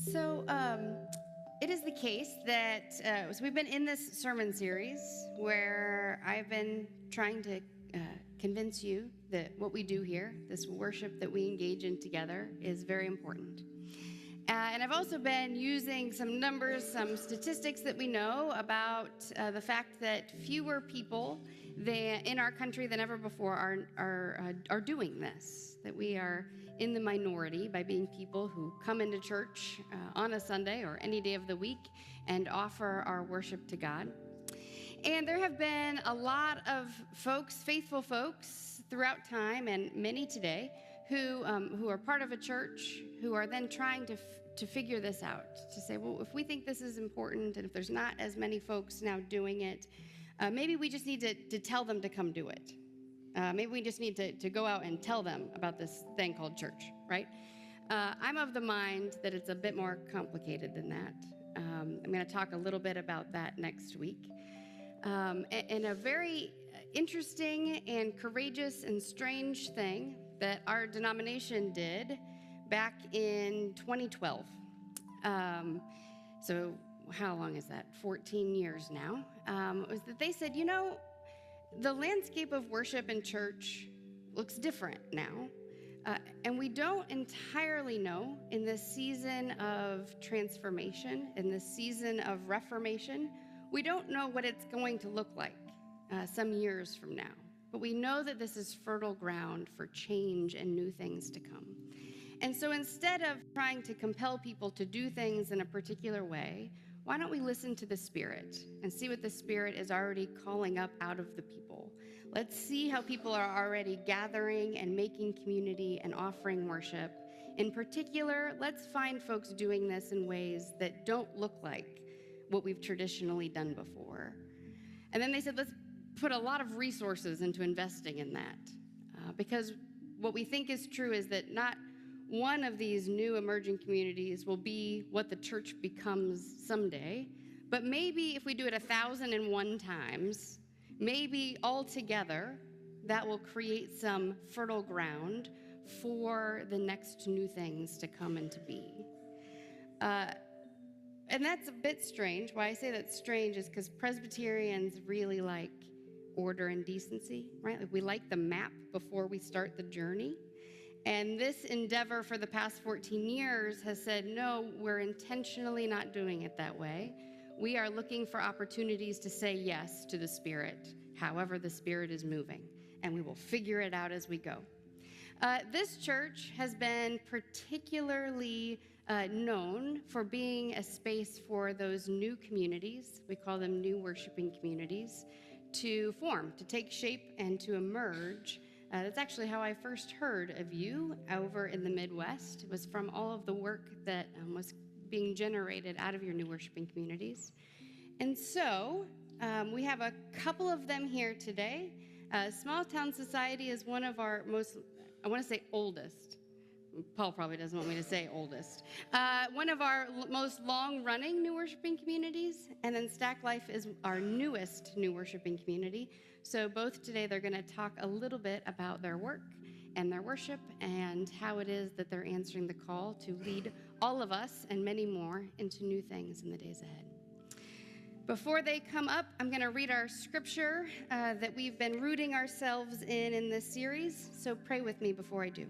It is the case that so we've been in this sermon series where I've been trying to convince you that what we do here, this worship that we engage in together, is very important. And I've also been using some numbers, some statistics that we know about the fact that fewer people in our country than ever before are doing this, that we are in the minority by being people who come into church on a Sunday or any day of the week and offer our worship to God. And there have been a lot of folks, faithful folks throughout time, and many today, who are part of a church, who are then trying to figure this out, to say, well, if we think this is important, and if there's not as many folks now doing it, maybe we just need to tell them to come do it. Maybe we just need to go out and tell them about this thing called church, right? I'm of the mind that it's a bit more complicated than that. I'm going to talk a little bit about that next week. And a very interesting and courageous and strange thing that our denomination did back in 2012. So how long is that? 14 years now. Was that they said, the landscape of worship in church looks different now. And we don't entirely know, in this season of transformation, in this season of reformation, we don't know what it's going to look like some years from now. But we know that this is fertile ground for change and new things to come. And so instead of trying to compel people to do things in a particular way, why don't we listen to the Spirit and see what the Spirit is already calling up out of the people? Let's see how people are already gathering and making community and offering worship. In particular, let's find folks doing this in ways that don't look like what we've traditionally done before. And then they said, let's put a lot of resources into investing in that. Because what we think is true is that not one of these new emerging communities will be what the church becomes someday, but maybe if we do it 1,001 times, maybe altogether that will create some fertile ground for the next new things to come and to be. And that's a bit strange. Why I say that's strange is because Presbyterians really like order and decency, right? Like we like the map before we start the journey. And this endeavor for the past 14 years has said, no, we're intentionally not doing it that way. We are looking for opportunities to say yes to the Spirit, however the Spirit is moving, and we will figure it out as we go. This church has been particularly known for being a space for those new communities, we call them new worshiping communities, to form, to take shape, and to emerge. That's actually how I first heard of you over in the Midwest. It was from all of the work that was being generated out of your new worshiping communities. And so we have a couple of them here today. Small Town Society is one of our most, I want to say oldest. Paul probably doesn't want me to say oldest. One of our most long-running new worshiping communities, and then Stack Life is our newest new worshiping community. So both today they're going to talk a little bit about their work and their worship and how it is that they're answering the call to lead all of us and many more into new things in the days ahead. Before they come up, I'm going to read our scripture that we've been rooting ourselves in this series. So pray with me before I do.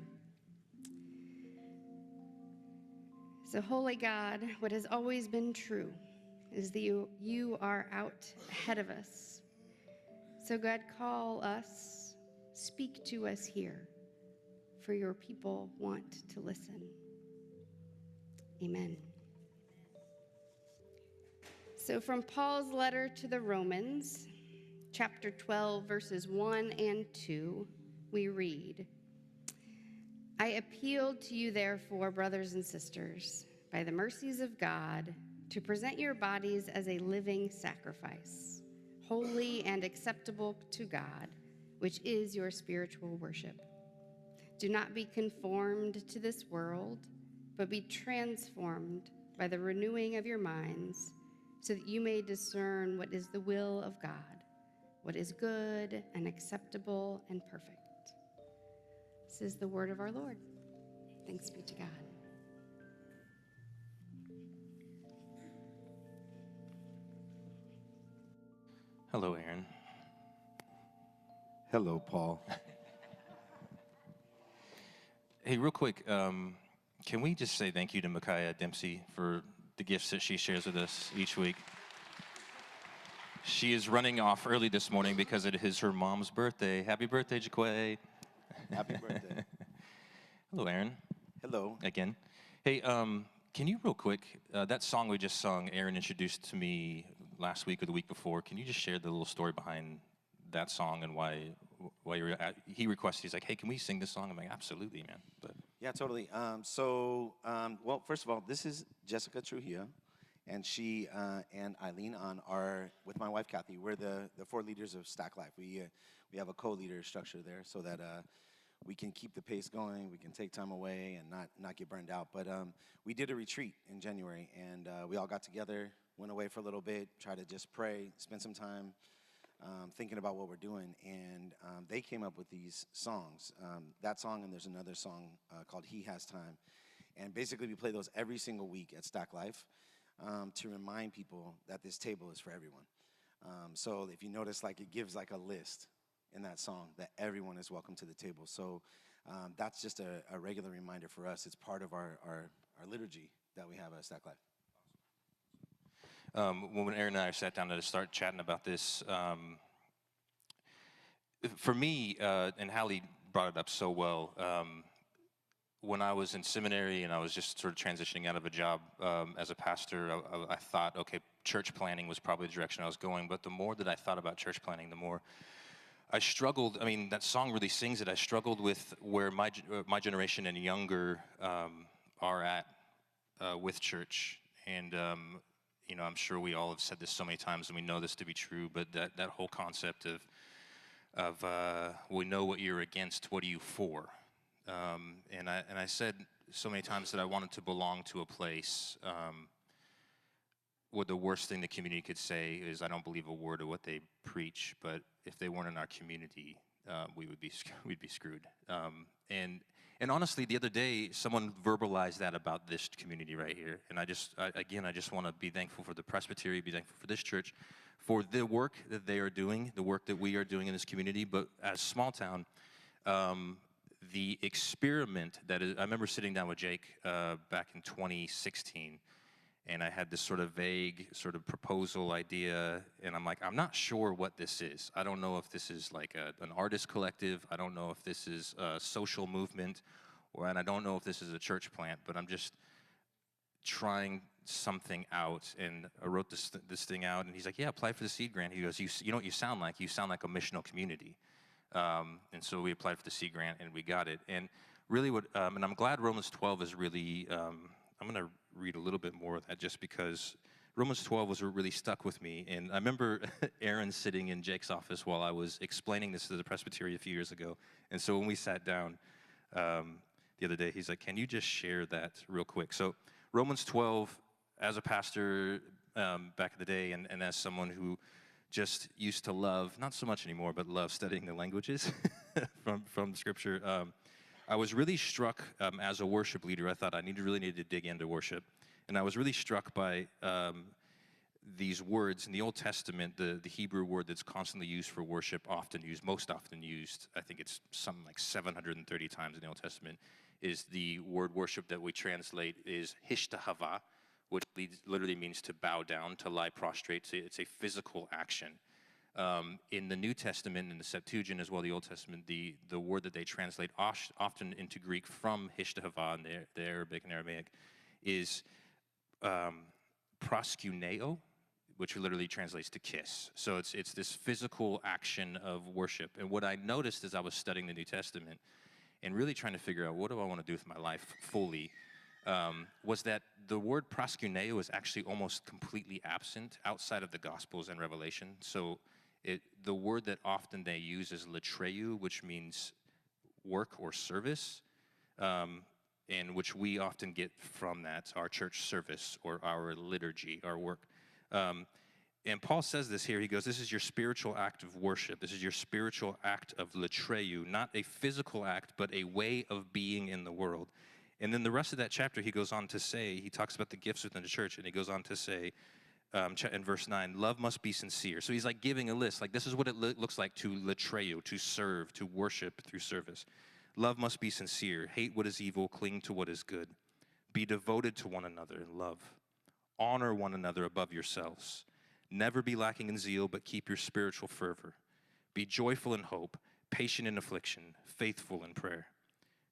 So, holy God, what has always been true is that you are out ahead of us. So, God, call us, speak to us here, for your people want to listen. Amen. So, from Paul's letter to the Romans, chapter 12, verses 1 and 2, we read, I appeal to you, therefore, brothers and sisters, by the mercies of God, to present your bodies as a living sacrifice, holy and acceptable to God, which is your spiritual worship. Do not be conformed to this world, but be transformed by the renewing of your minds, so that you may discern what is the will of God, what is good and acceptable and perfect. This is the word of our Lord. Thanks be to God. Hello, Aaron. Hello, Paul. Hey, real quick, can we just say thank you to Micaiah Dempsey for the gifts that she shares with us each week? She is running off early this morning because it is her mom's birthday. Happy birthday, Jaquay. Happy birthday. Hello, Aaron, Hello. again. Hey, can you real quick, that song we just sung, Aaron introduced to me last week or the week before. Can you just share the little story behind that song and why he requested, he's like, hey, can we sing this song? I'm like, absolutely, man. But Yeah, totally. Well, first of all, this is Jessica Trujillo, and she and Eileen are with my wife Kathy. We're the four leaders of Stack Life. We have a co-leader structure there so that we can keep the pace going. We can take time away and not get burned out. But we did a retreat in January, and we all got together, went away for a little bit, tried to just pray, spend some time thinking about what we're doing, and they came up with these songs. That song, and there's another song called He Has Time. And basically we play those every single week at Stack Life to remind people that this table is for everyone. So if you notice, like, it gives like a list in that song that everyone is welcome to the table. So that's just a regular reminder for us. It's part of our liturgy that we have at Stack Life. when Aaron and I sat down to start chatting about this, for me, and Hallie brought it up so well, when I was in seminary and I was just sort of transitioning out of a job as a pastor, I thought, okay, church planning was probably the direction I was going. But the more that I thought about church planning, the more I struggled. I mean, that song really sings it. I struggled with where my generation and younger are at with church. And, I'm sure we all have said this so many times and we know this to be true, but that whole concept of we know what you're against, what are you for? And I said so many times that I wanted to belong to a place where the worst thing the community could say is, I don't believe a word of what they preach, but if they weren't in our community, we'd be screwed. And honestly, the other day, someone verbalized that about this community right here. And I just want to be thankful for the Presbytery, be thankful for this church, for the work that they are doing, the work that we are doing in this community. But as small town, the experiment that is, I remember sitting down with Jake back in 2016, and I had this sort of vague sort of proposal idea, and I'm like, I'm not sure what this is. I don't know if this is like an artist collective. I don't know if this is a social movement, and I don't know if this is a church plant, but I'm just trying something out. And I wrote this thing out, and he's like, yeah, apply for the seed grant. He goes, you know what you sound like? You sound like a missional community. And so we applied for the seed grant, and we got it. And really and I'm glad Romans 12 is really, I'm going to read a little bit more of that just because Romans 12 was really stuck with me. And I remember Aaron sitting in Jake's office while I was explaining this to the Presbytery a few years ago. And so when we sat down the other day, he's like, can you just share that real quick? So Romans 12, as a pastor back in the day, and as someone who just used to love, not so much anymore, but love studying the languages from Scripture. I was really struck as a worship leader. I thought I really needed to dig into worship. And I was really struck by these words in the Old Testament, the Hebrew word that's constantly used for worship, most often used, I think it's something like 730 times in the Old Testament, is the word worship that we translate is hishtahava, which literally means to bow down, to lie prostrate. It's a physical action. In the New Testament, in the Septuagint as well, the Old Testament, the word that they translate often into Greek from hishtahava, in the Arabic and Aramaic, is proskuneo, which literally translates to kiss. So it's this physical action of worship. And what I noticed as I was studying the New Testament and really trying to figure out what do I want to do with my life fully, was that the word proskuneo is actually almost completely absent outside of the Gospels and Revelation. So the word that often they use is latreu, which means work or service, and which we often get from that, our church service or our liturgy, our work. And Paul says this here. He goes, this is your spiritual act of worship. This is your spiritual act of latreu, not a physical act, but a way of being in the world. And then the rest of that chapter, he goes on to say, he talks about the gifts within the church, and he goes on to say, in verse 9, love must be sincere. So he's like giving a list. Like, this is what it looks like to latreo, to serve, to worship through service. Love must be sincere. Hate what is evil. Cling to what is good. Be devoted to one another in love. Honor one another above yourselves. Never be lacking in zeal, but keep your spiritual fervor. Be joyful in hope, patient in affliction, faithful in prayer.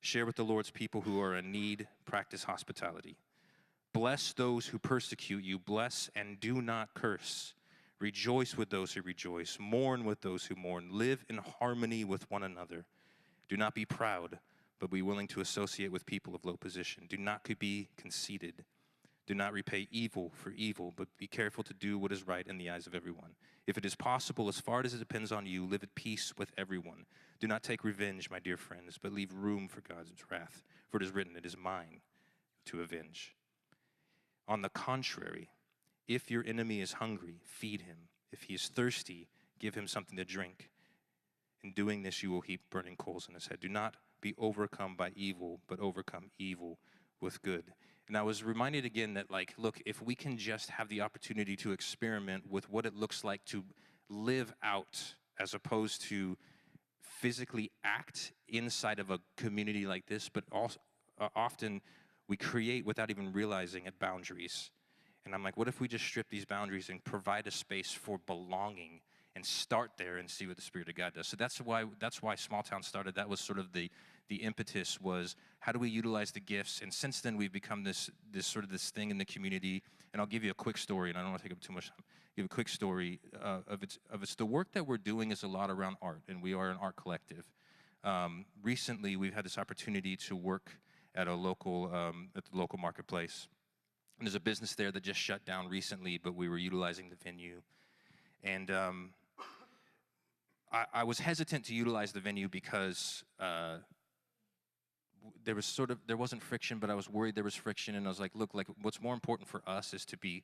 Share with the Lord's people who are in need. Practice hospitality. Bless those who persecute you. Bless and do not curse. Rejoice with those who rejoice. Mourn with those who mourn. Live in harmony with one another. Do not be proud, but be willing to associate with people of low position. Do not be conceited. Do not repay evil for evil, but be careful to do what is right in the eyes of everyone. If it is possible, as far as it depends on you, live at peace with everyone. Do not take revenge, my dear friends, but leave room for God's wrath. For it is written, it is mine to avenge. On the contrary, if your enemy is hungry, feed him. If he is thirsty, give him something to drink. In doing this, you will heap burning coals on his head. Do not be overcome by evil, but overcome evil with good. And I was reminded again that, like, look, if we can just have the opportunity to experiment with what it looks like to live out as opposed to physically act inside of a community like this, but also often we create without even realizing it boundaries. And I'm like, what if we just strip these boundaries and provide a space for belonging and start there and see what the Spirit of God does? So that's why Small Town started. That was sort of the impetus, was how do we utilize the gifts? And since then we've become this thing in the community. And I'll give you a quick story, and I don't want to take up too much time. Give a quick story of its the work that we're doing is a lot around art, and we are an art collective. Recently we've had this opportunity to work at the local marketplace. And there's a business there that just shut down recently, but we were utilizing the venue. And I was hesitant to utilize the venue because there wasn't friction, but I was worried there was friction. And I was like, look, like, what's more important for us is to be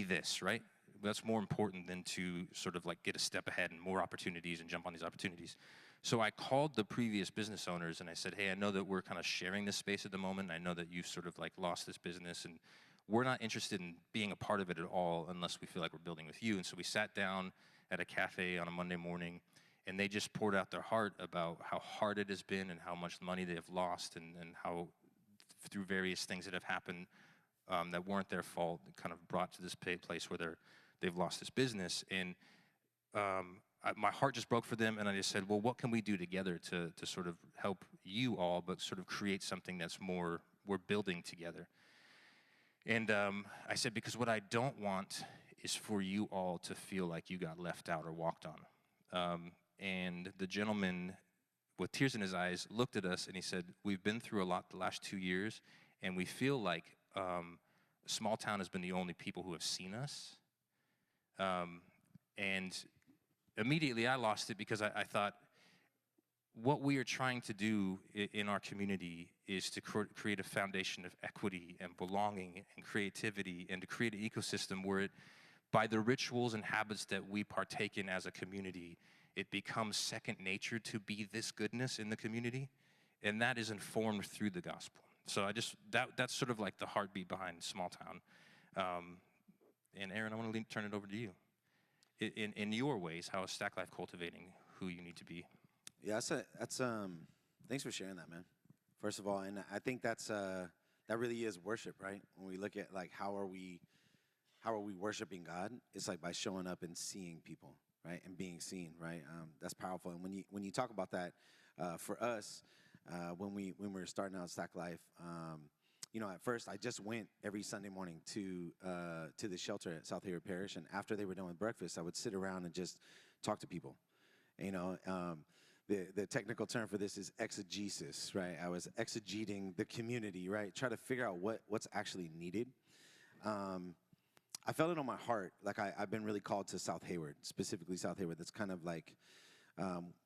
this, right? That's more important than to sort of like get a step ahead and more opportunities and jump on these opportunities. So I called the previous business owners and I said, hey, I know that we're kind of sharing this space at the moment. I know that you've sort of like lost this business, and we're not interested in being a part of it at all unless we feel like we're building with you. And so we sat down at a cafe on a Monday morning, and they just poured out their heart about how hard it has been and how much money they have lost, and how through various things that have happened that weren't their fault, kind of brought to this place where they've lost this business. And my heart just broke for them, and I just said, well, what can we do together to sort of help you all, but sort of create something that's more, we're building together. And I said, because what I don't want is for you all to feel like you got left out or walked on. And the gentleman, with tears in his eyes, looked at us and he said, we've been through a lot the last 2 years, and we feel like Small Town has been the only people who have seen us. And immediately I lost it, because I thought, what we are trying to do in our community is to create a foundation of equity and belonging and creativity, and to create an ecosystem where by the rituals and habits that we partake in as a community, it becomes second nature to be this goodness in the community, and that is informed through the gospel. So that's sort of like the heartbeat behind Small Town. And Aaron, I want to turn it over to you. In your ways, how is Stack Life cultivating who you need to be? Yeah, that's thanks for sharing that, man. First of all, and I think that really is worship, right? When we look at like how are we worshiping God? It's like by showing up and seeing people, right, and being seen, right? That's powerful. And when you talk about that, for us, when we were starting out Stack Life, at first I just went every Sunday morning to the shelter at South Hayward Parish, and after they were done with breakfast, I would sit around and just talk to people. The technical term for this is exegesis, right? I was exegeting the community, right? Try to figure out what's actually needed. I felt it on my heart. Like I've been really called to South Hayward, specifically South Hayward. That's kind of like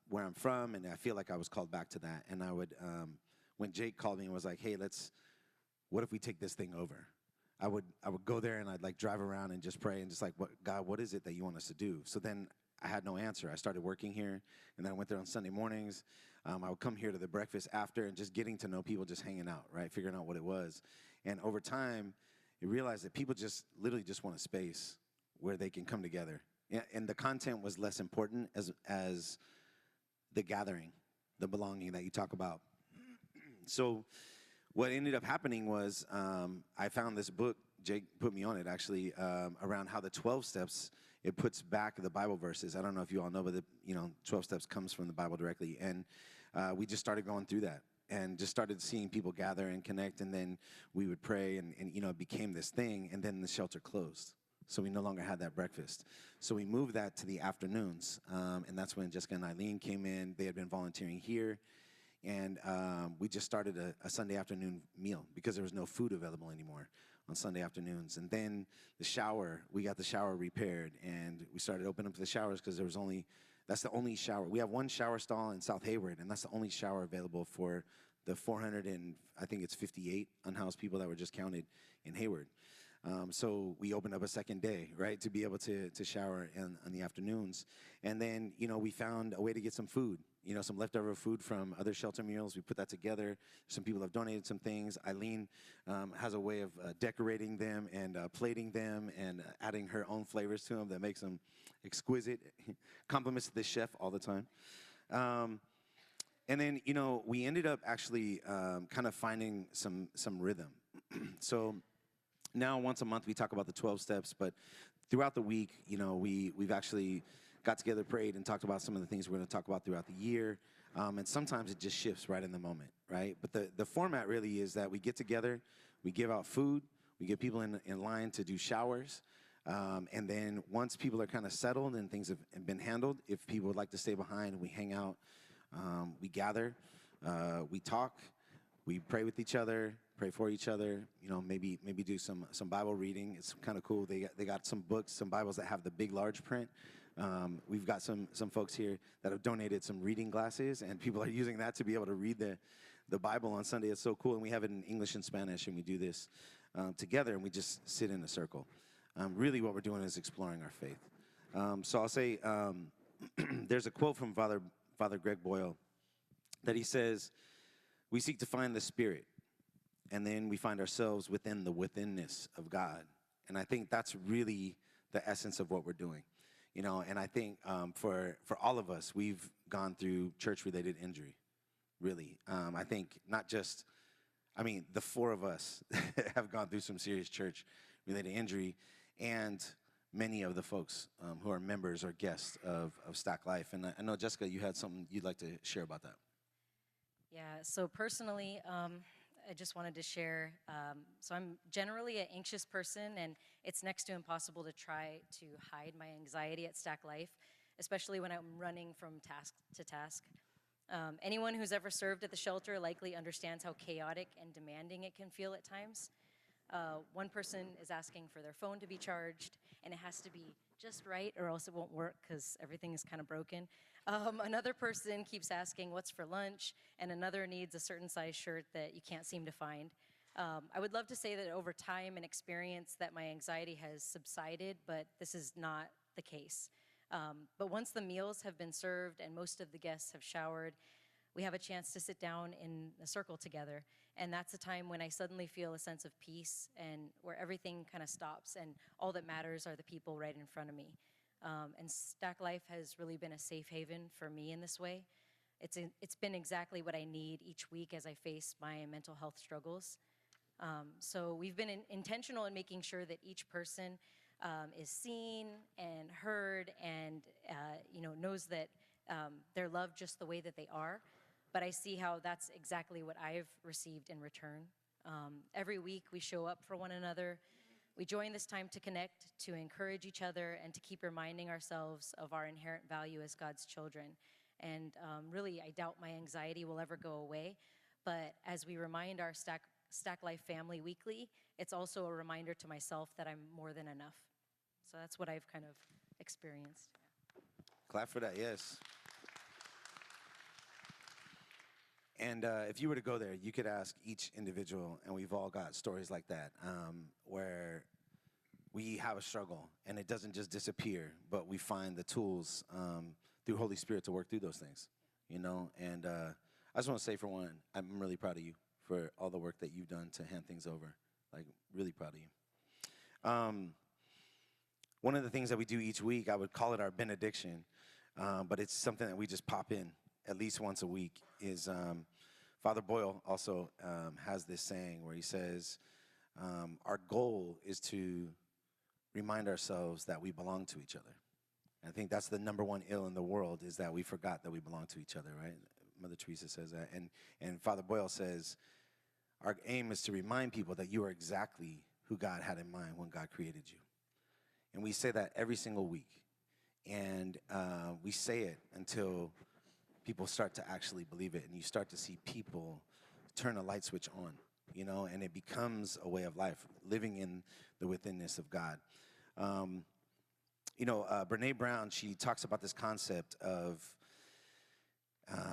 where I'm from, and I feel like I was called back to that. And I would, when Jake called me and was like, hey, what if we take this thing over? I would go there and I'd like drive around and just pray and just like, God, what is it that you want us to do? So then I had no answer. I started working here, and then I went there on Sunday mornings. I would come here to the breakfast after and just getting to know people, just hanging out, right, figuring out what it was. And over time, you realize that people just literally just want a space where they can come together. And the content was less important as the gathering, the belonging that you talk about. So what ended up happening was I found this book. Jake put me on it, actually, around how the 12 steps, it puts back the Bible verses. I don't know if you all know, but 12 steps comes from the Bible directly. And we just started going through that and just started seeing people gather and connect. And then we would pray, and it became this thing. And then the shelter closed. So we no longer had that breakfast. So we moved that to the afternoons. And that's when Jessica and Eileen came in. They had been volunteering here. And we just started a Sunday afternoon meal because there was no food available anymore on Sunday afternoons. And then the shower, we got the shower repaired, and we started opening up the showers because that's the only shower. We have one shower stall in South Hayward, and that's the only shower available for the 458 unhoused people that were just counted in Hayward. So we opened up a second day, right, to be able to shower in the afternoons. And then, we found a way to get some food, some leftover food from other shelter meals. We put that together. Some people have donated some things. Eileen has a way of decorating them and plating them and adding her own flavors to them that makes them exquisite. Compliments to the chef all the time. And then, we ended up actually kind of finding some rhythm. So now once a month we talk about the 12 steps, but throughout the week, we've actually got together, prayed, and talked about some of the things we're going to talk about throughout the year. And sometimes it just shifts right in the moment, right? But the format really is that we get together, we give out food, we get people in line to do showers. And then once people are kind of settled and things have been handled, if people would like to stay behind, we hang out, we gather, we talk, we pray with each other, pray for each other, maybe do some Bible reading. It's kind of cool. They got some books, some Bibles that have the big, large print. We've got some folks here that have donated some reading glasses, and people are using that to be able to read the Bible on Sunday. It's so cool, and we have it in English and Spanish, and we do this together, and we just sit in a circle. Really what we're doing is exploring our faith. So I'll say there's a quote from Father Greg Boyle that he says, "We seek to find the Spirit, and then we find ourselves within the withinness of God." And I think that's really the essence of what we're doing. And I think for all of us, we've gone through church-related injury, really. I think the four of us have gone through some serious church-related injury, and many of the folks who are members or guests of Stack Life. And I know, Jessica, you had something you'd like to share about that. Yeah, so personally, I just wanted to share, so I'm generally an anxious person, and it's next to impossible to try to hide my anxiety at Stack Life, especially when I'm running from task to task. Anyone who's ever served at the shelter likely understands how chaotic and demanding it can feel at times. One person is asking for their phone to be charged, and it has to be just right or else it won't work because everything is kind of broken. Another person keeps asking what's for lunch, and another needs a certain size shirt that you can't seem to find. I would love to say that over time and experience that my anxiety has subsided, but this is not the case. But once the meals have been served and most of the guests have showered, we have a chance to sit down in a circle together. And that's a time when I suddenly feel a sense of peace and where everything kind of stops and all that matters are the people right in front of me. And Stack Life has really been a safe haven for me in this way. It's been exactly what I need each week as I face my mental health struggles. So we've been intentional in making sure that each person is seen and heard and knows that they're loved just the way that they are. But I see how that's exactly what I've received in return. Every week we show up for one another. We join this time to connect, to encourage each other, and to keep reminding ourselves of our inherent value as God's children. And really, I doubt my anxiety will ever go away. But as we remind our Stack Life family weekly, it's also a reminder to myself that I'm more than enough. So that's what I've kind of experienced. Clap for that, yes. And if you were to go there, you could ask each individual, and we've all got stories like that, where we have a struggle, and it doesn't just disappear, but we find the tools through Holy Spirit to work through those things, And I just want to say, for one, I'm really proud of you for all the work that you've done to hand things over. Like, really proud of you. One of the things that we do each week, I would call it our benediction, but it's something that we just pop in at least once a week, is Father Boyle also has this saying where he says, our goal is to remind ourselves that we belong to each other. I think that's the number one ill in the world, is that we forgot that we belong to each other, right? Mother Teresa says that. And Father Boyle says, our aim is to remind people that you are exactly who God had in mind when God created you. And we say that every single week. And we say it until people start to actually believe it. And you start to see people turn a light switch on, you know, and it becomes a way of life, living in the withinness of God. You know, Brene Brown, she talks about this concept of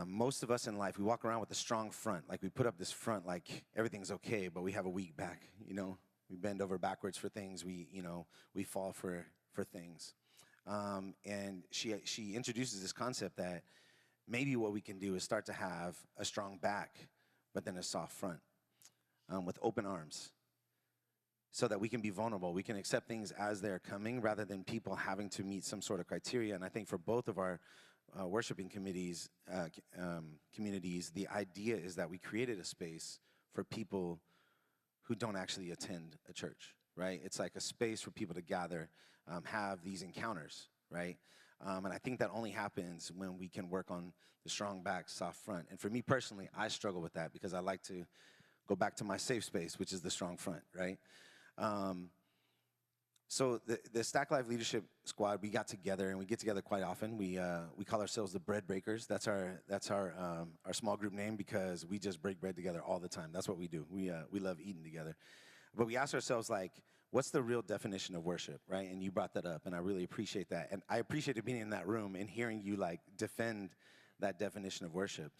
most of us in life, we walk around with a strong front. Like we put up this front like everything's okay, but we have a weak back, you know. We bend over backwards for things. We, you know, we fall for things. And she introduces this concept that maybe what we can do is start to have a strong back, but then a soft front with open arms, so that we can be vulnerable. We can accept things as they're coming rather than people having to meet some sort of criteria. And I think for both of our worshiping communities, the idea is that we created a space for people who don't actually attend a church, right? It's like a space for people to gather, have these encounters, right? And I think that only happens when we can work on the strong back, soft front. And for me personally, I struggle with that because I like to go back to my safe space, which is the strong front, right? So the Stack Life Leadership Squad, we got together, and we get together quite often. We call ourselves the Bread Breakers. That's our small group name, because we just break bread together all the time. That's what we do. We love eating together. But we ask ourselves, like, what's the real definition of worship, right? And you brought that up, and I really appreciate that. And I appreciated being in that room and hearing you, like, defend that definition of worship.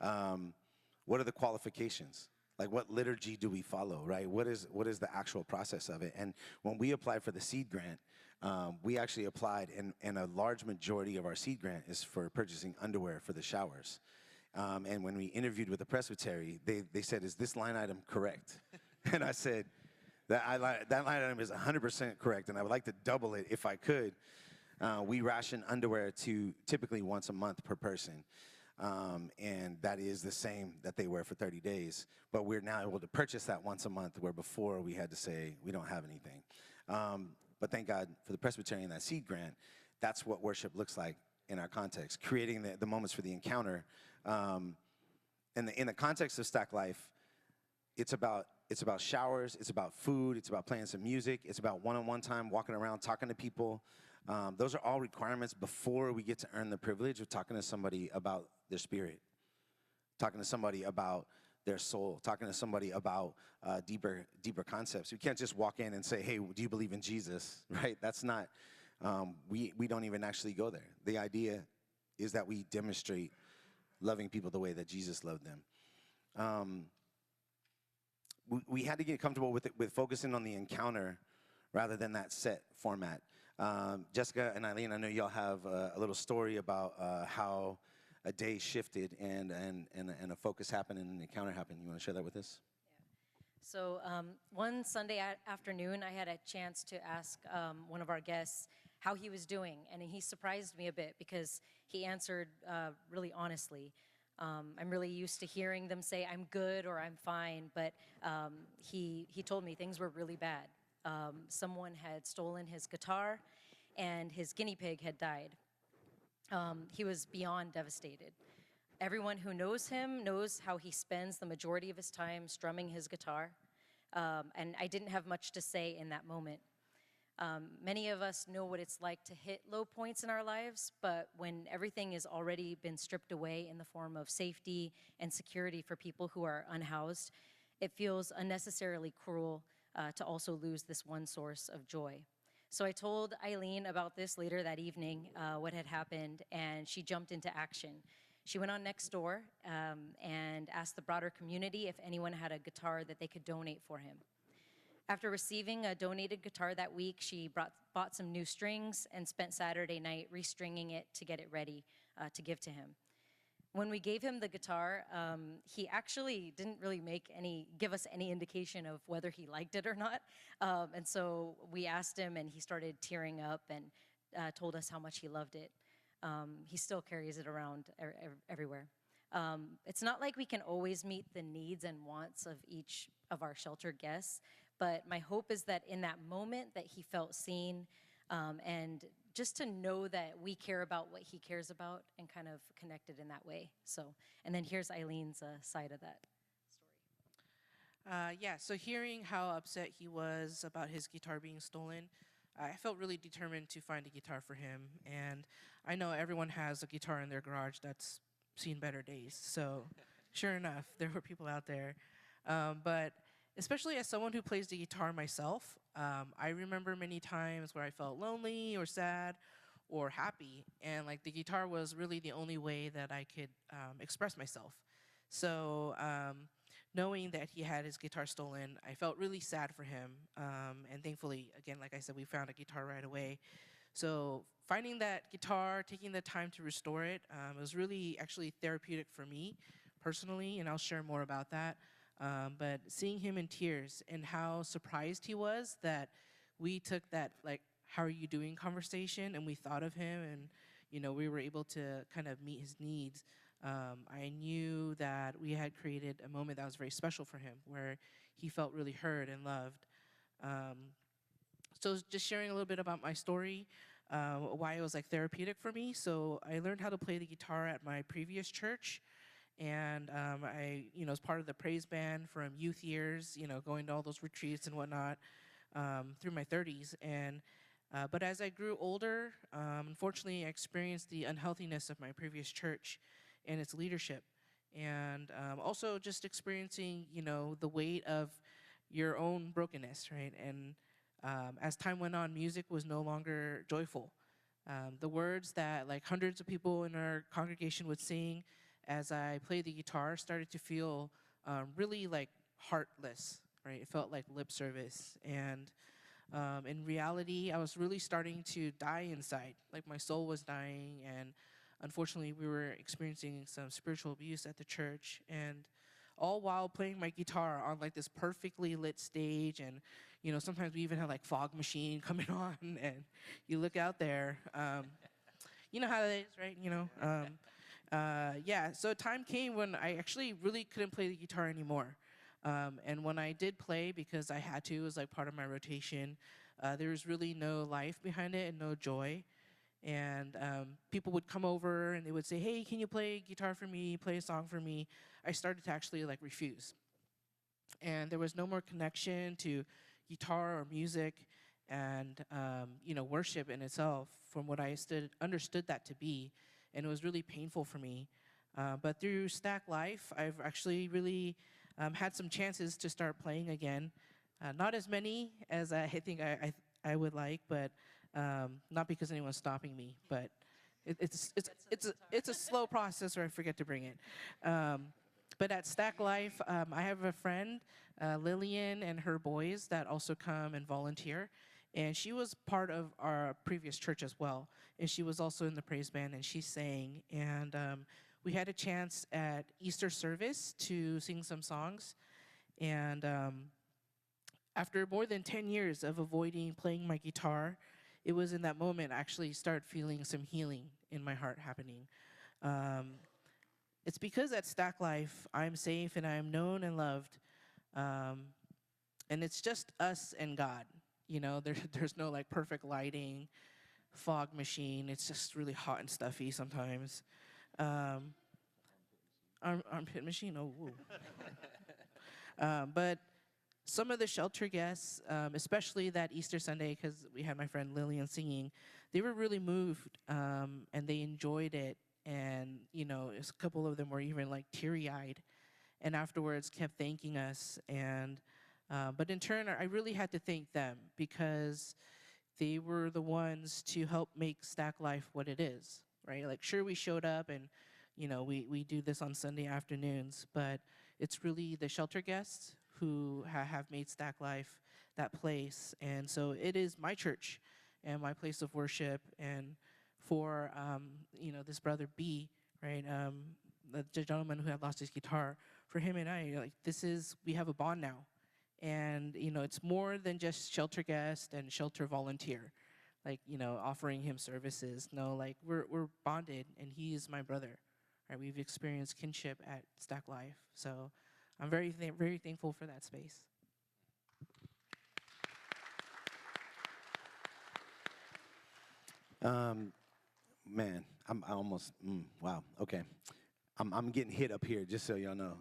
What are the qualifications? Like, what liturgy do we follow, right? What is the actual process of it? And when we applied for the seed grant, we actually applied, and a large majority of our seed grant is for purchasing underwear for the showers. And when we interviewed with the presbytery, they said, is this line item correct? And I said, that line item is 100% correct, and I would like to double it if I could. We ration underwear to typically once a month per person. And that is the same that they wear for 30 days. But we're now able to purchase that once a month, where before we had to say, we don't have anything. But thank God for the Presbyterian, that seed grant. That's what worship looks like in our context, creating the moments for the encounter. In the context of Stack Life, it's about showers, it's about food, it's about playing some music, it's about one-on-one time, walking around, talking to people. Those are all requirements before we get to earn the privilege of talking to somebody about their spirit, talking to somebody about their soul, talking to somebody about deeper concepts. We can't just walk in and say, hey, do you believe in Jesus, right? That's not, we don't even actually go there. The idea is that we demonstrate loving people the way that Jesus loved them. We had to get comfortable with focusing on the encounter rather than that set format. Jessica and Eileen, I know y'all have a little story about how a day shifted and a focus happened and an encounter happened. You want to share that with us? Yeah. So one Sunday afternoon, I had a chance to ask one of our guests how he was doing, and he surprised me a bit because he answered really honestly. I'm really used to hearing them say, I'm good or I'm fine, but he told me things were really bad. Someone had stolen his guitar, and his guinea pig had died. He was beyond devastated. Everyone who knows him knows how he spends the majority of his time strumming his guitar, and I didn't have much to say in that moment. Many of us know what it's like to hit low points in our lives, but when everything has already been stripped away in the form of safety and security for people who are unhoused, it feels unnecessarily cruel to also lose this one source of joy. So I told Eileen about this later that evening, what had happened, and she jumped into action. She went on Nextdoor and asked the broader community if anyone had a guitar that they could donate for him. After receiving a donated guitar that week, she bought some new strings and spent Saturday night restringing it to get it ready to give to him. when we gave him the guitar, he actually didn't really give us any indication of whether he liked it or not. And so we asked him, and he started tearing up and told us how much he loved it. He still carries it around everywhere. It's not like we can always meet the needs and wants of each of our shelter guests, but my hope is that in that moment that he felt seen, and just to know that we care about what he cares about and kind of connected in that way. So, and then here's Eileen's side of that story. Yeah, so hearing how upset he was about his guitar being stolen, I felt really determined to find a guitar for him. And I know everyone has a guitar in their garage that's seen better days. So sure enough, there were people out there. But especially as someone who plays the guitar myself, I remember many times where I felt lonely or sad or happy. And like the guitar was really the only way that I could express myself. So knowing that he had his guitar stolen, I felt really sad for him. And thankfully, again, like I said, we found a guitar right away. So finding that guitar, taking the time to restore it, was really actually therapeutic for me personally, and I'll share more about that. But seeing him in tears and how surprised he was that we took that, like, how are you doing conversation, and we thought of him, and, you know, we were able to kind of meet his needs. I knew that we had created a moment that was very special for him, where he felt really heard and loved. So just sharing a little bit about my story, why it was like therapeutic for me. So I learned how to play the guitar at my previous church. And I, you know, was part of the praise band from youth years, you know, going to all those retreats and whatnot through my 30s. And but as I grew older, unfortunately, I experienced the unhealthiness of my previous church and its leadership, and also just experiencing, you know, the weight of your own brokenness, right? And as time went on, music was no longer joyful. The words that like hundreds of people in our congregation would sing as I played the guitar started to feel really like heartless, right? It felt like lip service. And in reality, I was really starting to die inside. Like my soul was dying, and unfortunately, we were experiencing some spiritual abuse at the church. And all while playing my guitar on like this perfectly lit stage, and you know, sometimes we even had like fog machine coming on, and you look out there, you know how it is, right? You know, yeah. So time came when I actually really couldn't play the guitar anymore, and when I did play, because I had to, it was like part of my rotation. There was really no life behind it and no joy. And people would come over and they would say, "Hey, can you play guitar for me? Play a song for me?" I started to actually like refuse, and there was no more connection to guitar or music, and you know, worship in itself, from what I understood that to be, and it was really painful for me. But through Stack Life, I've actually really had some chances to start playing again. Not as many as I think I would like, but not because anyone's stopping me, but it's a slow process, or I forget to bring it. But at Stack Life, I have a friend, Lillian, and her boys that also come and volunteer. And she was part of our previous church as well. And she was also in the praise band, and she sang. And we had a chance at Easter service to sing some songs. And after more than 10 years of avoiding playing my guitar, it was in that moment I actually started feeling some healing in my heart happening. It's because at Stack Life, I'm safe and I'm known and loved. And it's just us and God. You know, there's no like perfect lighting, fog machine. It's just really hot and stuffy sometimes. Armpit machine, oh, whoa. But some of the shelter guests, especially that Easter Sunday, because we had my friend Lillian singing, they were really moved, and they enjoyed it. And, you know, a couple of them were even like teary-eyed, and afterwards kept thanking us. And but in turn, I really had to thank them, because they were the ones to help make Stack Life what it is, right? Like, sure, we showed up, and, you know, we do this on Sunday afternoons, but it's really the shelter guests who have made Stack Life that place. And so it is my church and my place of worship. And for, you know, this brother B, right, the gentleman who had lost his guitar, for him and I, like, we have a bond now. And, it's more than just shelter guest and shelter volunteer, like, offering him services. No, like, we're bonded, and he is my brother. Right? We've experienced kinship at Stack Life. So I'm very thankful for that space. Man, I almost, wow, okay. I'm getting hit up here, just so y'all know.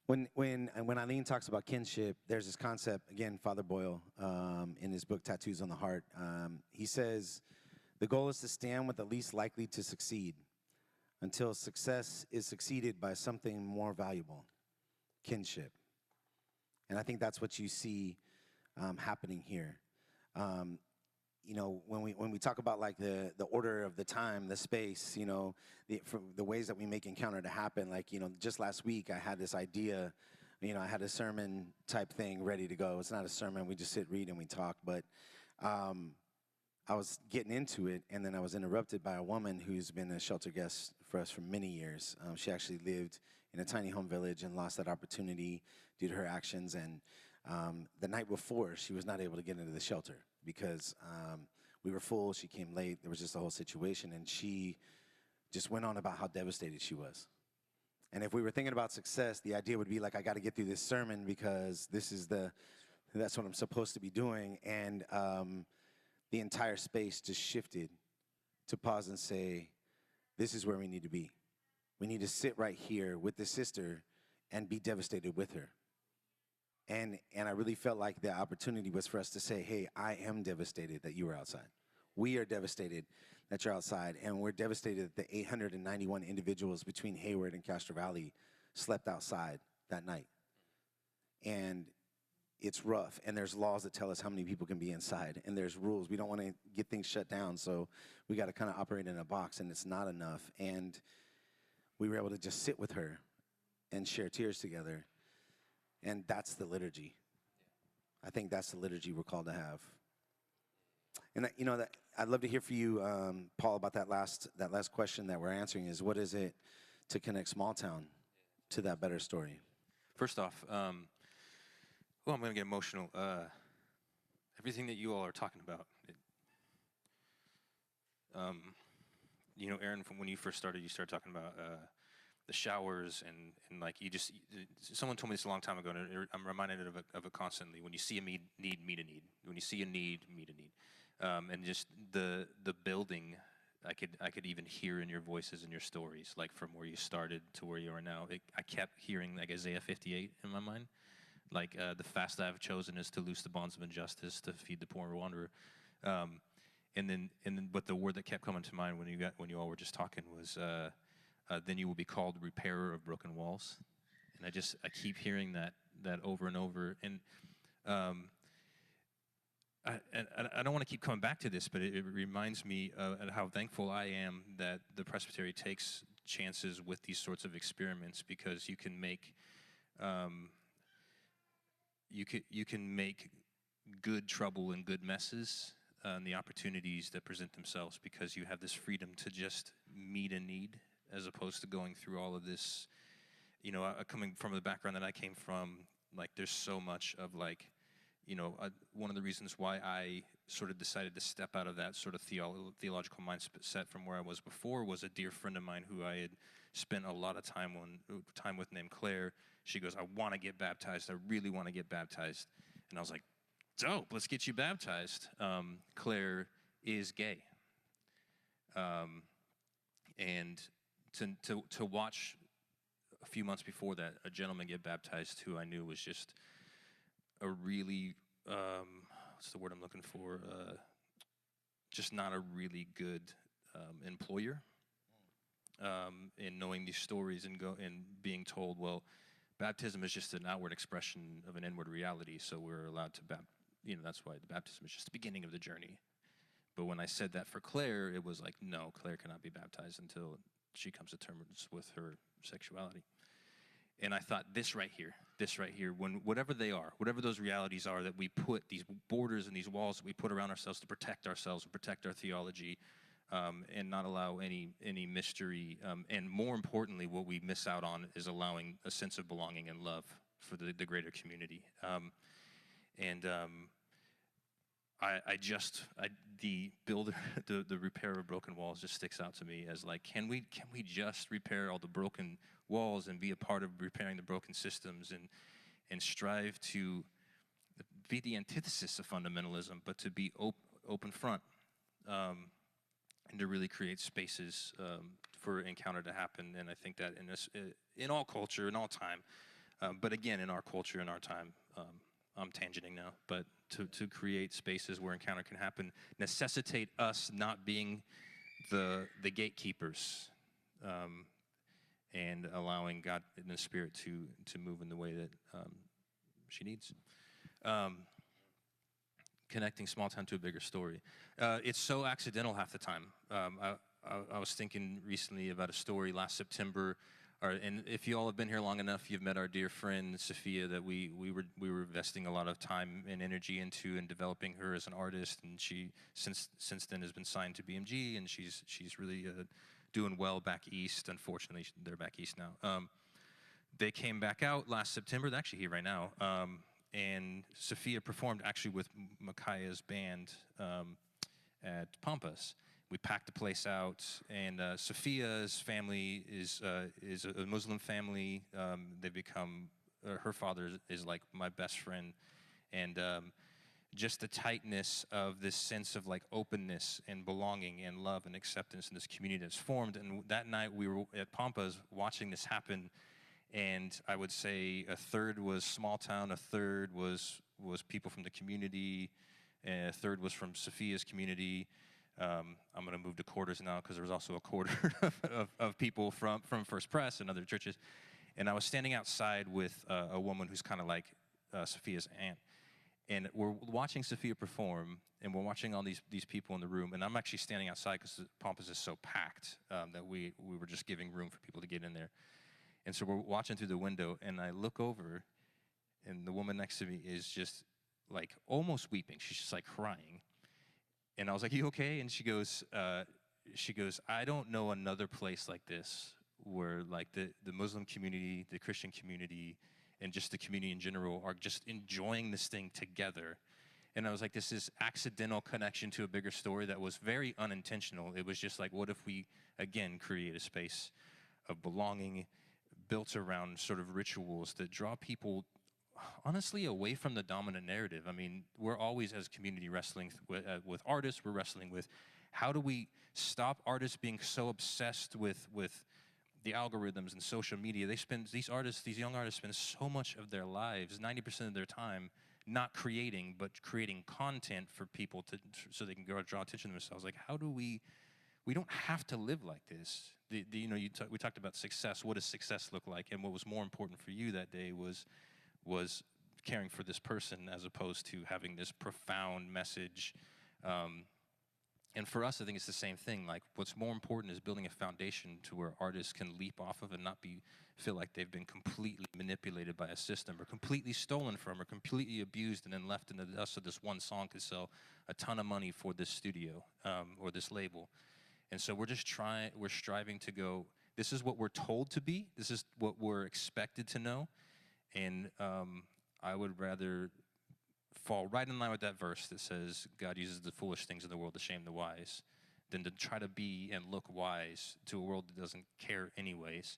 When Eileen talks about kinship, there's this concept, again, Father Boyle, in his book, Tattoos on the Heart. He says, the goal is to stand with the least likely to succeed until success is succeeded by something more valuable, kinship. And I think that's what you see happening here. When we talk about like the order of the time, the space, the ways that we make encounter to happen, like, just last week I had this idea, I had a sermon type thing ready to go. It's not a sermon, we just sit, read, and we talk, but I was getting into it, and then I was interrupted by a woman who's been a shelter guest for us for many years. She actually lived in a tiny home village and lost that opportunity due to her actions, and the night before, she was not able to get into the shelter because we were full, she came late, there was just a whole situation, and she just went on about how devastated she was. And if we were thinking about success, the idea would be like, I got to get through this sermon because that's what I'm supposed to be doing, and the entire space just shifted to pause and say, this is where we need to be. We need to sit right here with the sister and be devastated with her. And I really felt like the opportunity was for us to say, hey, I am devastated that you were outside. We are devastated that you're outside, and we're devastated that the 891 individuals between Hayward and Castro Valley slept outside that night. And it's rough, and there's laws that tell us how many people can be inside, and there's rules. We don't want to get things shut down, so we got to kind of operate in a box, and it's not enough. And we were able to just sit with her and share tears together, and that's the liturgy. I think that's the liturgy we're called to have. And that I'd love to hear from you, Paul, about that last question that we're answering is, what is it to connect small town to that better story? First off, I'm going to get emotional. Everything that you all are talking about, Aaron, from when you first started, you started talking about the showers and like someone told me this a long time ago, and I'm reminded of it constantly. When you see a need, meet a need. When you see a need, meet a need. And just the building, I could even hear in your voices and your stories, like from where you started to where you are now. I kept hearing like Isaiah 58 in my mind. Like the fast I have chosen is to loose the bonds of injustice, to feed the poor and wanderer, and then but the word that kept coming to mind when you all were just talking was, then you will be called repairer of broken walls, and I keep hearing that over and over, and I don't want to keep coming back to this, but it reminds me of how thankful I am that the Presbytery takes chances with these sorts of experiments, because you can make you can make good trouble and good messes, and the opportunities that present themselves, because you have this freedom to just meet a need, as opposed to going through all of this. Coming from the background that I came from, like, there's so much of like, one of the reasons why I sort of decided to step out of that sort of theological mindset from where I was before was a dear friend of mine who I had spent a lot of time with, named Claire. She goes, I want to get baptized. I really want to get baptized. And I was like, dope, let's get you baptized. Claire is gay. And to watch a few months before that, a gentleman get baptized who I knew was just a really, what's the word I'm looking for? Just not a really good employer. In knowing these stories and being told, well, baptism is just an outward expression of an inward reality, so we're allowed to that's why the baptism is just the beginning of the journey. But when I said that for Claire, it was like, no, Claire cannot be baptized until she comes to terms with her sexuality. And I thought, this right here, when whatever they are, whatever those realities are that we put, these borders and these walls that we put around ourselves to protect ourselves and protect our theology, and not allow any mystery. And more importantly, what we miss out on is allowing a sense of belonging and love for the greater community. And the builder, the repair of broken walls just sticks out to me as like, can we just repair all the broken walls and be a part of repairing the broken systems and strive to be the antithesis of fundamentalism, but to be open front, and to really create spaces for encounter to happen. And I think that in all culture, in all time, but again, in our culture, in our time, I'm tangenting now, but to create spaces where encounter can happen necessitate us not being the gatekeepers, and allowing God in the Spirit to move in the way that she needs. Connecting small town to a bigger story. It's so accidental half the time. I was thinking recently about a story last September, and if you all have been here long enough, you've met our dear friend Sophia that we were investing a lot of time and energy into and developing her as an artist, and she since then has been signed to BMG, and she's really doing well back east. Unfortunately, they're back east now. They came back out last September. They're actually here right now. And Sophia performed actually with Micaiah's band at Pampas. We packed the place out, and Sophia's family is a Muslim family. They become, her father is like my best friend, and just the tightness of this sense of like openness and belonging and love and acceptance in this community that's formed. And that night we were at Pampas watching this happen. And I would say a third was small town, a third was people from the community, and a third was from Sophia's community. I'm going to move to quarters now because there was also a quarter of people from First Press and other churches. And I was standing outside with a woman who's kind of like Sophia's aunt. And we're watching Sophia perform, and we're watching all these people in the room. And I'm actually standing outside because Pampas is so packed that we were just giving room for people to get in there. And so we're watching through the window, and I look over, and the woman next to me is just like almost weeping. She's just like crying. And I was like, "You okay?" And she goes, "I don't know another place like this where like the Muslim community, the Christian community, and just the community in general are just enjoying this thing together." And I was like, this is accidental connection to a bigger story that was very unintentional. It was just like, what if we, again, create a space of belonging built around sort of rituals that draw people, honestly, away from the dominant narrative. I mean, we're always, as a community, wrestling with artists. We're wrestling with how do we stop artists being so obsessed with the algorithms and social media. These young artists spend so much of their lives, 90% of their time, not creating, but creating content for people so they can draw attention to themselves. Like, how do we don't have to live like this. We talked about success. What does success look like? And what was more important for you that day was caring for this person as opposed to having this profound message. And for us, I think it's the same thing. Like, what's more important is building a foundation to where artists can leap off of and not feel like they've been completely manipulated by a system or completely stolen from or completely abused and then left in the dust so this one song could sell a ton of money for this studio or this label. And so we're striving to go, this is what we're told to be, this is what we're expected to know, and I would rather fall right in line with that verse that says God uses the foolish things of the world to shame the wise than to try to be and look wise to a world that doesn't care anyways.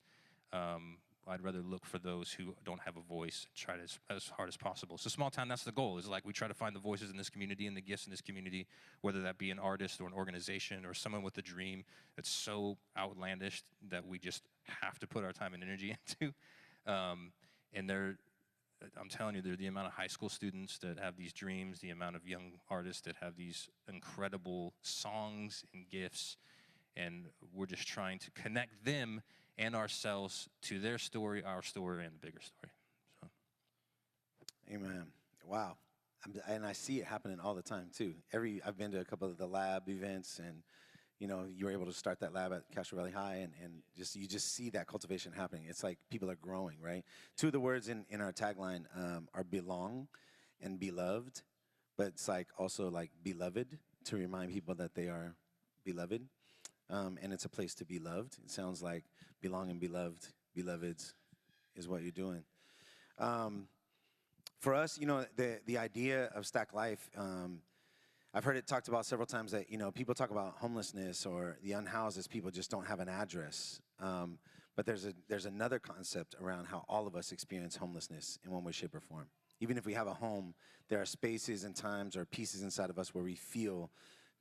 I'd rather look for those who don't have a voice and try as hard as possible. So small town, that's the goal, is like we try to find the voices in this community and the gifts in this community, whether that be an artist or an organization or someone with a dream that's so outlandish that we just have to put our time and energy into. And I'm telling you, the amount of high school students that have these dreams, the amount of young artists that have these incredible songs and gifts, and we're just trying to connect them and ourselves to their story, our story, and the bigger story. So. Amen. Wow. And I see it happening all the time too. I've been to a couple of the lab events, and you were able to start that lab at Castro Valley High, and you just see that cultivation happening. It's like people are growing, right? Two of the words in our tagline are belong and beloved, but it's like also like beloved, to remind people that they are beloved. and it's a place to be loved. It sounds like belong and beloved, beloveds is what you're doing. For us, the idea of Stack Life, I've heard it talked about several times that, people talk about homelessness or the unhoused as people just don't have an address. But there's another concept around how all of us experience homelessness in one way, shape, or form. Even if we have a home, there are spaces and times or pieces inside of us where we feel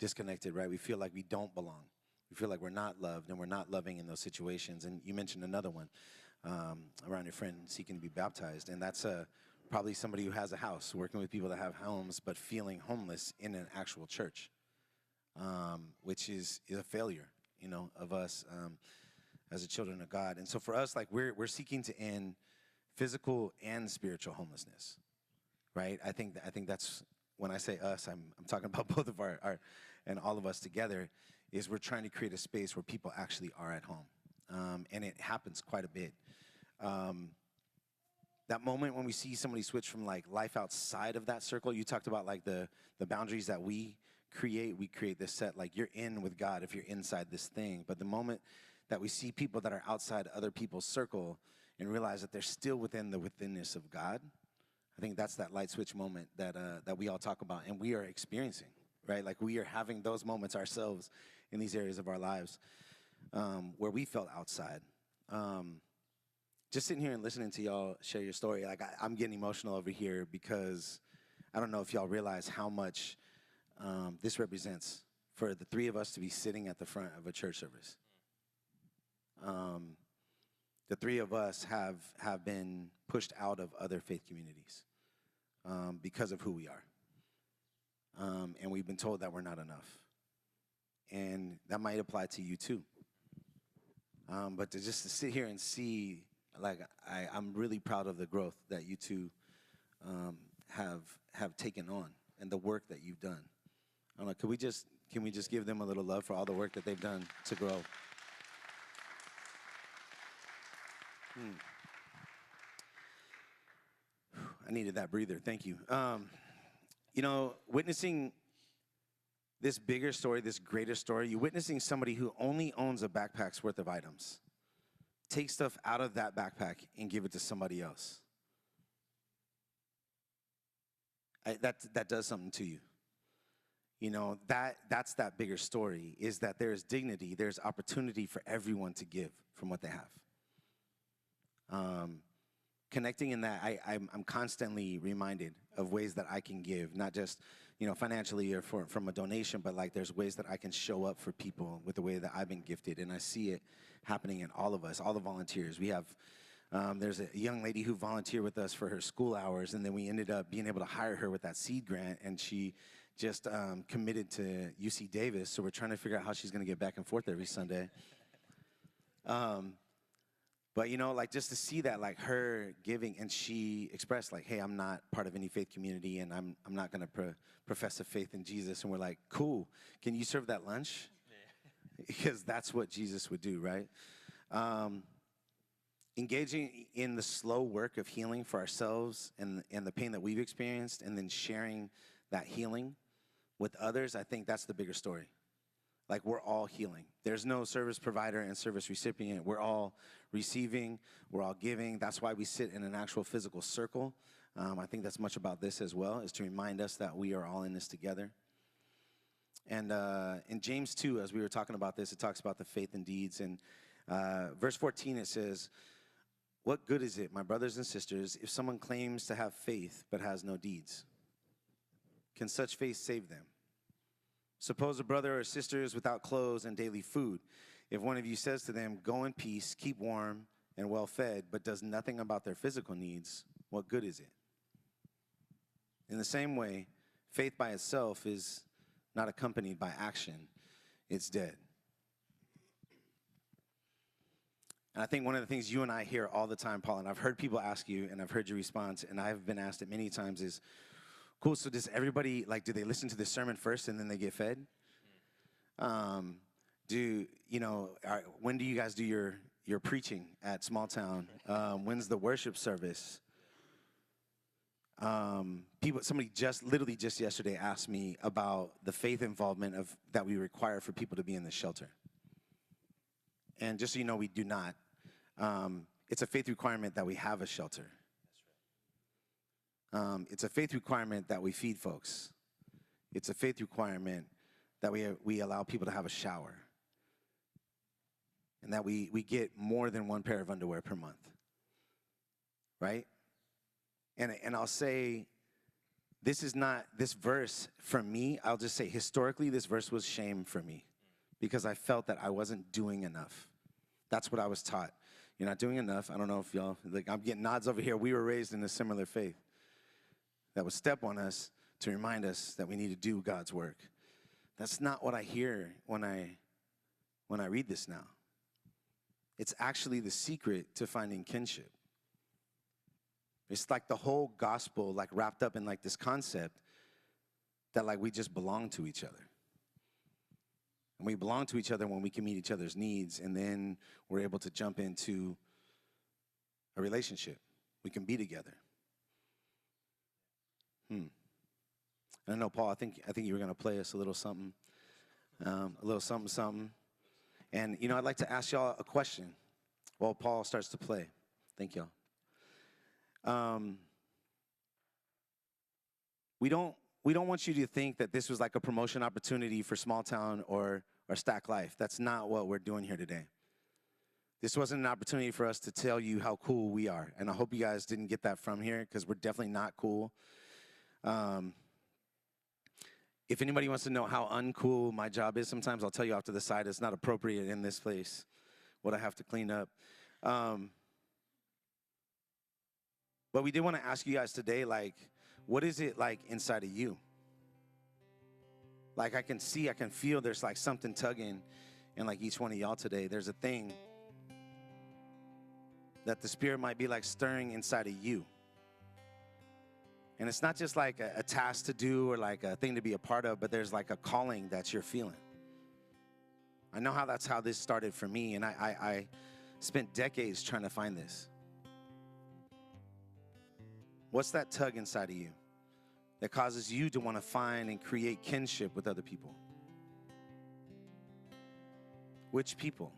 disconnected, right? We feel like we don't belong. We feel like we're not loved and we're not loving in those situations. And you mentioned another one around your friend seeking to be baptized. And that's probably somebody who has a house, working with people that have homes, but feeling homeless in an actual church, which is a failure, of us as the children of God. And so for us, like we're seeking to end physical and spiritual homelessness, right? I think that's, when I say us, I'm talking about both of our and all of us together, is we're trying to create a space where people actually are at home. And it happens quite a bit. That moment when we see somebody switch from like life outside of that circle, you talked about like the boundaries that we create this set, like you're in with God if you're inside this thing. But the moment that we see people that are outside other people's circle and realize that they're still within the withinness of God, I think that's that light switch moment that we all talk about and we are experiencing, right? Like we are having those moments ourselves in these areas of our lives where we felt outside. Just sitting here and listening to y'all share your story, like I'm getting emotional over here because I don't know if y'all realize how much this represents for the three of us to be sitting at the front of a church service. The three of us have been pushed out of other faith communities because of who we are. And we've been told that we're not enough. And that might apply to you too. But to sit here and see, like, I'm really proud of the growth that you two have taken on and the work that you've done. I don't know, can we just give them a little love for all the work that they've done to grow? I needed that breather. Thank you. Witnessing this bigger story, this greater story, you're witnessing somebody who only owns a backpack's worth of items. Take stuff out of that backpack and give it to somebody else. That does something to you. That's that bigger story, is that there is dignity, there's opportunity for everyone to give from what they have. Connecting in that, I'm constantly reminded of ways that I can give, not just financially or from a donation, but like there's ways that I can show up for people with the way that I've been gifted, and I see it happening in all of us, all the volunteers. We have, there's a young lady who volunteered with us for her school hours, and then we ended up being able to hire her with that seed grant, and she just committed to UC Davis, so we're trying to figure out how she's going to get back and forth every Sunday. But, like, just to see that, like, her giving, and she expressed, like, hey, I'm not part of any faith community, and I'm not going to profess a faith in Jesus. And we're like, cool, can you serve that lunch? Because that's what Jesus would do, right? Engaging in the slow work of healing for ourselves and the pain that we've experienced, and then sharing that healing with others, I think that's the bigger story. Like, we're all healing. There's no service provider and service recipient. We're all receiving. We're all giving. That's why we sit in an actual physical circle. I think that's much about this as well, is to remind us that we are all in this together. And in James 2, as we were talking about this, it talks about the faith and deeds. And verse 14, it says, what good is it, my brothers and sisters, if someone claims to have faith but has no deeds? Can such faith save them? Suppose a brother or sister is without clothes and daily food. If one of you says to them, go in peace, keep warm and well fed, but does nothing about their physical needs, what good is it? In the same way, faith by itself is not accompanied by action. It's dead. And I think one of the things you and I hear all the time, Paul, and I've heard people ask you, and I've heard your response, and I've been asked it many times, is, cool, so does everybody, like, do they listen to the sermon first and then they get fed? When do you guys do your preaching at Small Town? When's the worship service? Somebody literally just yesterday asked me about the faith involvement that we require for people to be in the shelter. And just so you know, we do not. It's a faith requirement that we have a shelter. It's a faith requirement that we feed folks. It's a faith requirement that we allow people to have a shower. And that we get more than one pair of underwear per month. Right? And I'll say, this verse, for me, I'll just say, historically, this verse was shame for me. Because I felt that I wasn't doing enough. That's what I was taught. You're not doing enough. I don't know if y'all, like, I'm getting nods over here. We were raised in a similar faith that would step on us to remind us that we need to do God's work. That's not what I hear when I read this now. It's actually the secret to finding kinship. It's like the whole gospel, like, wrapped up in, like, this concept that, like, we just belong to each other. And we belong to each other when we can meet each other's needs, and then we're able to jump into a relationship. We can be together. I don't know, Paul, I think you were going to play us a little something. Something. And, you know, I'd like to ask y'all a question while Paul starts to play. Thank y'all. We don't want you to think that this was like a promotion opportunity for Small Town or Stack Life. That's not what we're doing here today. This wasn't an opportunity for us to tell you how cool we are. And I hope you guys didn't get that from here, because we're definitely not cool. If anybody wants to know how uncool my job is sometimes, I'll tell you off to the side. It's not appropriate in this place, what I have to clean up. But we did want to ask you guys today, like, what is it like inside of you? Like, I can feel there's like something tugging in like each one of y'all today. There's a thing that the Spirit might be like stirring inside of you. And it's not just like a task to do or like a thing to be a part of, but there's like a calling that you're feeling. I know that's how this started for me, and I spent decades trying to find this. What's that tug inside of you that causes you to want to find and create kinship with other people? Which people?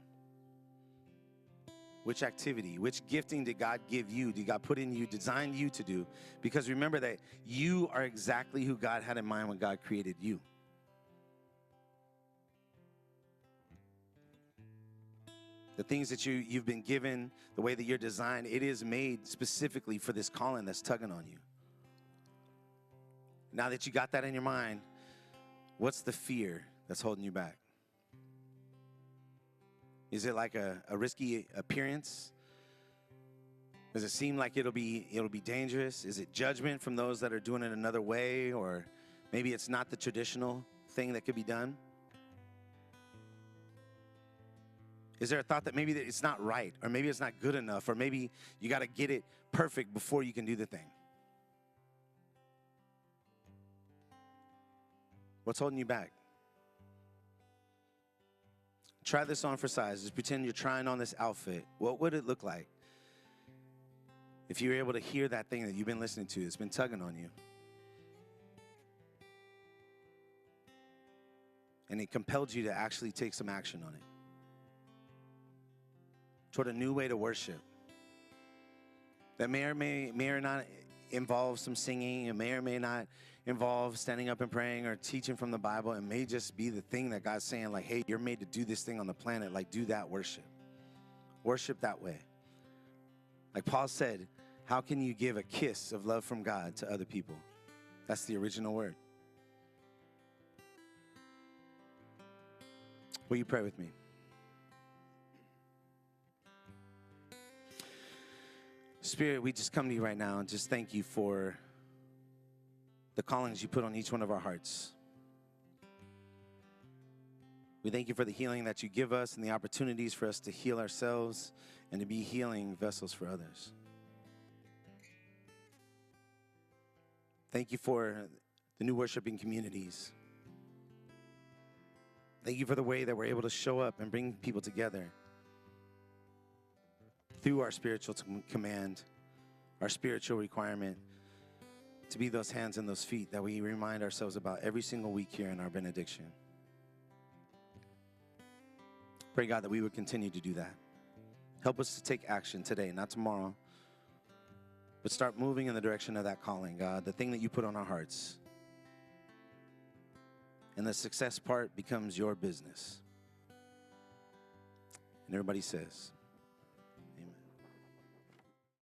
Which activity? Which gifting did God give you? Did God put in you, design you to do? Because remember that you are exactly who God had in mind when God created you. The things that you've been given, the way that you're designed, it is made specifically for this calling that's tugging on you. Now that you got that in your mind, what's the fear that's holding you back? Is it like a risky appearance? Does it seem like it'll be dangerous? Is it judgment from those that are doing it another way? Or maybe it's not the traditional thing that could be done? Is there a thought that maybe that it's not right, or maybe it's not good enough, or maybe you got to get it perfect before you can do the thing? What's holding you back? Try this on for size. Just pretend you're trying on this outfit. What would it look like if you were able to hear that thing that you've been listening to that's been tugging on you? And it compelled you to actually take some action on it. Toward a new way to worship that may or not involve some singing. It may or may not involve standing up and praying or teaching from the Bible. It may just be the thing that God's saying, like, hey, you're made to do this thing on the planet. Like, do that worship. Worship that way. Like Paul said, how can you give a kiss of love from God to other people? That's the original word. Will you pray with me? Spirit, we just come to you right now and just thank you for the callings you put on each one of our hearts. We thank you for the healing that you give us and the opportunities for us to heal ourselves and to be healing vessels for others. Thank you for the new worshiping communities. Thank you for the way that we're able to show up and bring people together through our spiritual command, our spiritual requirement to be those hands and those feet that we remind ourselves about every single week here in our benediction. Pray, God, that we would continue to do that. Help us to take action today, not tomorrow, but start moving in the direction of that calling, God, the thing that you put on our hearts. And the success part becomes your business. And everybody says,